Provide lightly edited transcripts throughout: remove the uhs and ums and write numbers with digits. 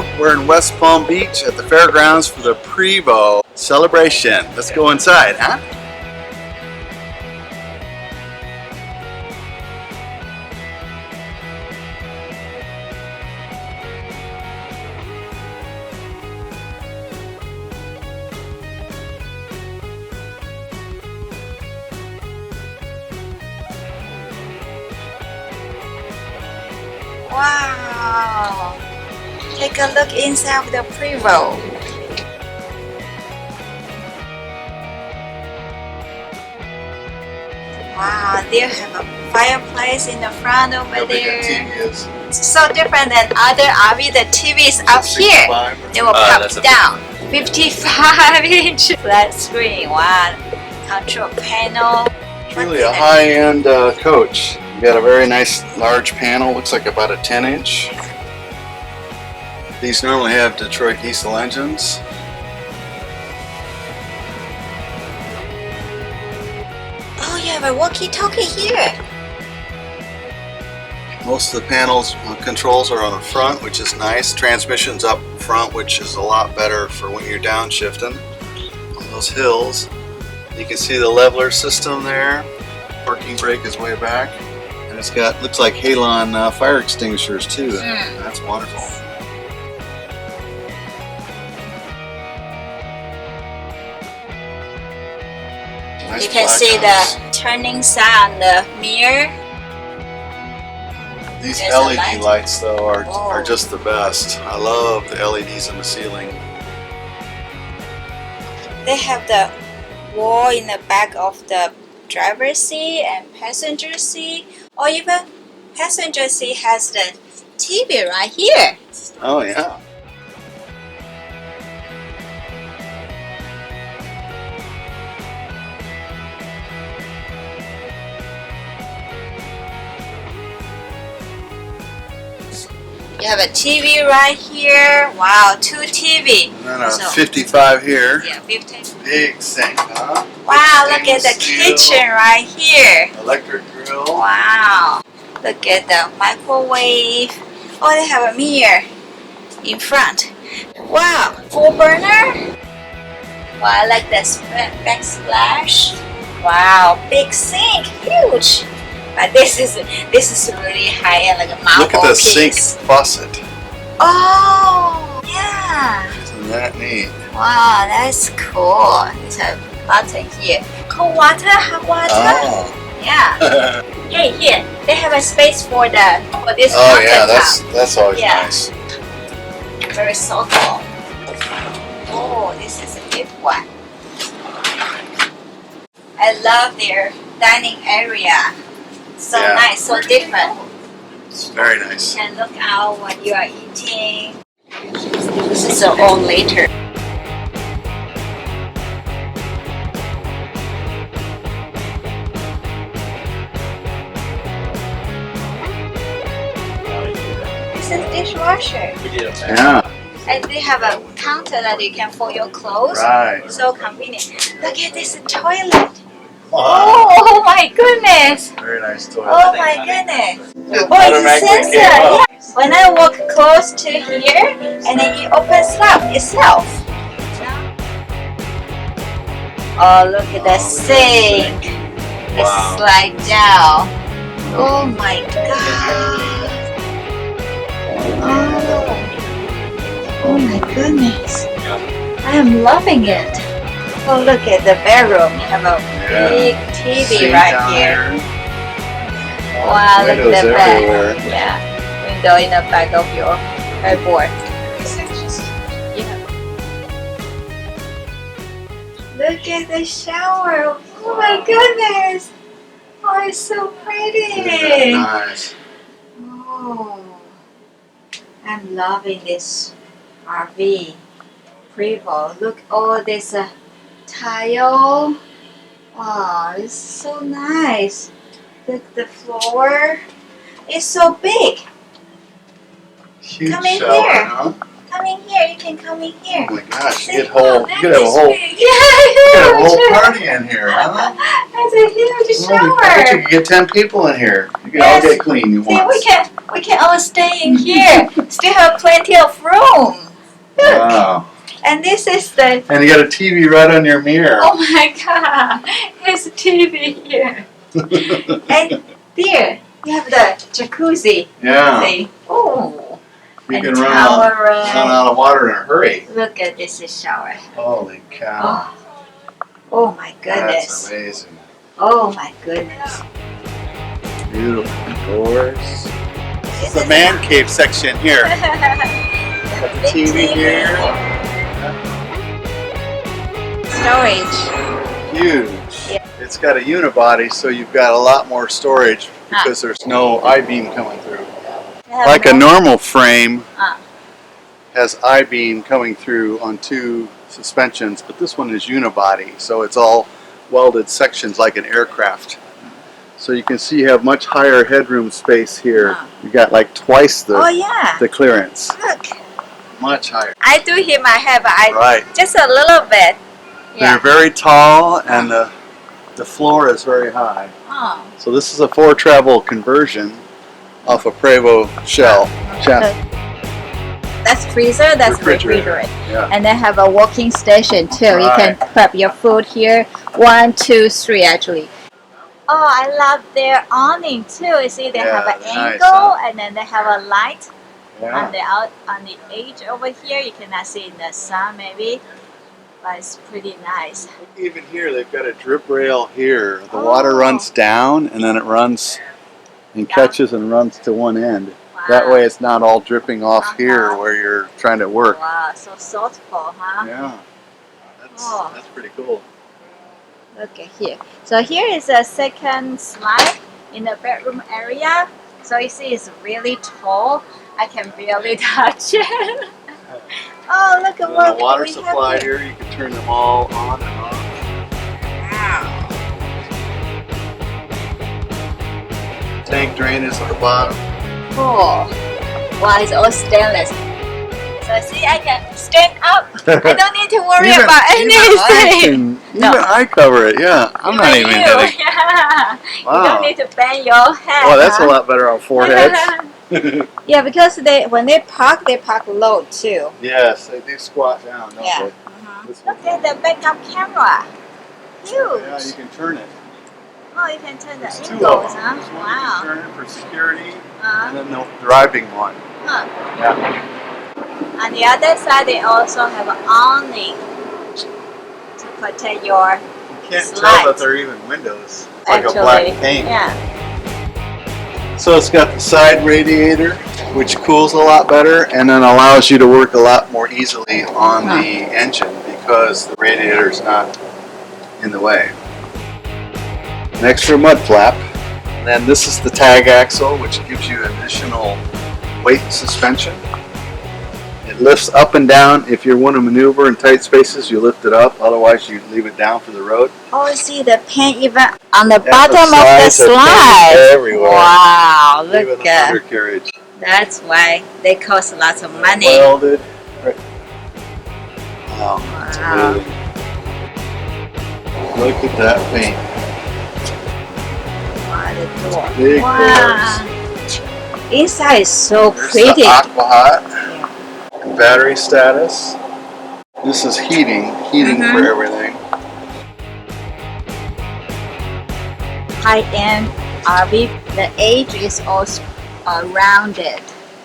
Hello, we're in West Palm Beach at the fairgrounds for the Prevost celebration. Let's go inside, huh? Wow! Take a look inside of the Prevost. Wow, they have a fireplace in the front over there. It's so different than other RV. The TV is up here. They will pop down. 55-inch flat screen. Wow. Control panel. Truly a high-end coach. You got a very nice large panel. Looks like about a 10-inch. These normally have Detroit diesel engines. Oh, you have a walkie-talkie here. Most of the panels controls are on the front, which is nice. Transmission's up front, which is a lot better for when you're downshifting on those hills. You can see the leveler system there. Parking brake is way back. And it's got, looks like Halon fire extinguishers too. That's wonderful. Nice. You can see the turning sign on the mirror. These LED lights though are just the best. I love the LEDs in the ceiling. They have the wall in the back of the driver's seat and passenger seat, or even passenger seat has the TV right here. Oh yeah. You have a TV right here. Wow, 2 TV. And then a 55 here. Yeah, 15. Big sink, huh? Wow, look at the kitchen right here. Electric grill. Wow. Look at the microwave. Oh, they have a mirror in front. Wow, 4 burner. Wow, I like the backsplash. Wow, big sink, huge. But this is really high end, like a marble Look at the piece. sink faucet. Oh, yeah. Isn't that neat? Wow, that's cool. There's a button here. Cold water, hot water. Oh. Yeah. Hey, here they have a space for this. Oh yeah, that's always nice. Very subtle. Oh, this is a big one. I love their dining area. So nice, so different. It's very nice. You can look out what you are eating. This is our own later. This is dishwasher. Yeah. And they have a counter that you can fold your clothes. Right. So convenient. Look at this toilet. Oh my goodness! Very nice toilet. Oh my goodness! Oh, it's a sensor. Yeah. When I walk close to here, and then it opens up itself. Oh, look at the sink. It slides down. Oh my god! Oh my goodness! I am loving it. Oh, look at the bedroom. You have a big TV right here. Wow, look at the bed. Yeah, window in the back of your headboard. Yeah. Look at the shower. Oh my goodness. Oh, it's so pretty. Nice. Oh, I'm loving this RV. Prevost. Look, all this tile. Wow, it's so nice. Look, the floor is so big. Huge Come in shower, here. huh? Come in here. You can come in here. Oh my gosh, you See, could have a whole big. party in here, huh? I it's a huge Well, I bet you shower. could get 10 people in here. You can Yes. all get clean at See, once. we can all stay in here. Still have plenty of room. Look. Wow. And this is the. And you got a TV right on your mirror. Oh my God! There's a TV here. And there, you have the jacuzzi. Yeah. See? Oh. You And can towel run out of water in a hurry. Look at this shower. Holy cow. Oh my That's goodness. amazing. Oh my goodness. Beautiful doors. This is the man cave section here. Got the TV here. Storage. Huge. Yeah. It's got a unibody, so you've got a lot more storage because there's no I-beam coming through. Like a normal frame has I-beam coming through on two suspensions, but this one is unibody, so it's all welded sections like an aircraft. So you can see you have much higher headroom space here. You got like twice the clearance. Look. Much higher. I do hit my head, but Right. just a little bit. They're very tall and the floor is very high. Oh. So this is a Foretravel conversion off a Prevost shell. That's freezer, that's refrigerator. Yeah. And they have a walking station too. You can prep your food here. 1, 2, 3 actually. Oh, I love their awning too. You see, they have an angle and then they have a light on the edge over here. You cannot see in the sun maybe, but it's pretty nice. Even here, they've got a drip rail here. The water runs down and then it runs and catches and runs to one end. Wow. That way it's not all dripping off here where you're trying to work. Wow, so thoughtful, huh? Yeah, that's pretty cool. Look at here. So here is a second slide in the bedroom area. So you see it's really tall. I can barely touch it. Oh, look at what the water we supply have here, you can turn them all on and off. Wow. Tank drain is at the bottom. Cool. Wow, it's all stainless. So see, I can stand up. I don't need to worry about anything. Even I cover it, yeah. I'm not even hitting. Yeah. Wow. You don't need to bend your head. Well, that's a lot better on foreheads. Yeah, because when they park low too. Yes, they do squat down, don't Yeah. they? Look at the backup camera. Huge. Yeah, you can turn it. Oh, you can turn the There's two angles, of them. huh? There's one Wow. you can turn for security, Uh-huh. and then the driving one. Huh. Yeah. On the other side, they also have an awning to protect your You can't slides. tell that they're even windows. It's like a black paint. Yeah. So it's got the side radiator, which cools a lot better and then allows you to work a lot more easily on the engine because the radiator is not in the way. An extra mud flap. And then this is the tag axle, which gives you additional weight suspension. It lifts up and down. If you want to maneuver in tight spaces, you lift it up. Otherwise, you leave it down for the road. Oh, see the paint even on the And bottom of the sides are painted slide. everywhere. Wow, Even look the at undercarriage. that's why they cost lots of money. Welded. Right. Wow, that's Wow. amazing. Look at that paint. Wow, the door. Big Wow. Inside is so There's pretty. the aqua hot. Battery status. This is heating for everything. High-end RV. The edge is also rounded,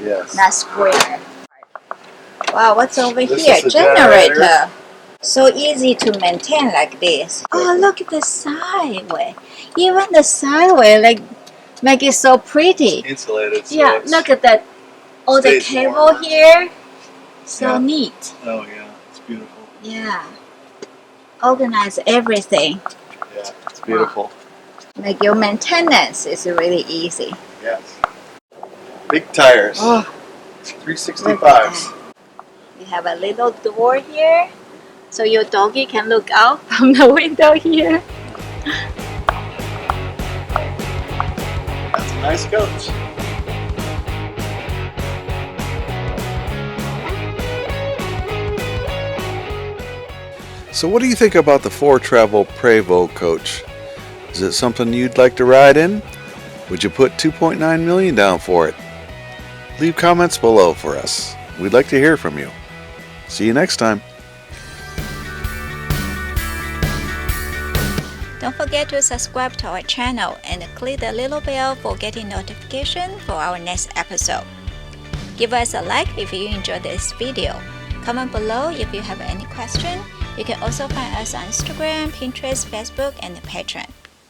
Yes. not square. Wow, what's over This here? is the Generator. generator. So easy to maintain like this. Oh, look at the sideway. Even the sideway, like, make it so pretty. Insulated. So Yeah, it's, look at that. All the stays cable warmer. here. So Yeah. neat. Oh yeah, it's beautiful. Yeah. Organize everything. Yeah, it's beautiful. Make your maintenance is really easy. Yes. Big tires. Oh, 365s. you have a little door here, so your doggy can look out from the window here. That's a nice coach. So what do you think about the Foretravel Prevost coach? Is it something you'd like to ride in? Would you put $2.9 million down for it? Leave comments below for us. We'd like to hear from you. See you next time. Don't forget to subscribe to our channel and click the little bell for getting notification for our next episode. Give us a like if you enjoyed this video. Comment below if you have any question. You can also find us on Instagram, Pinterest, Facebook, and Patreon.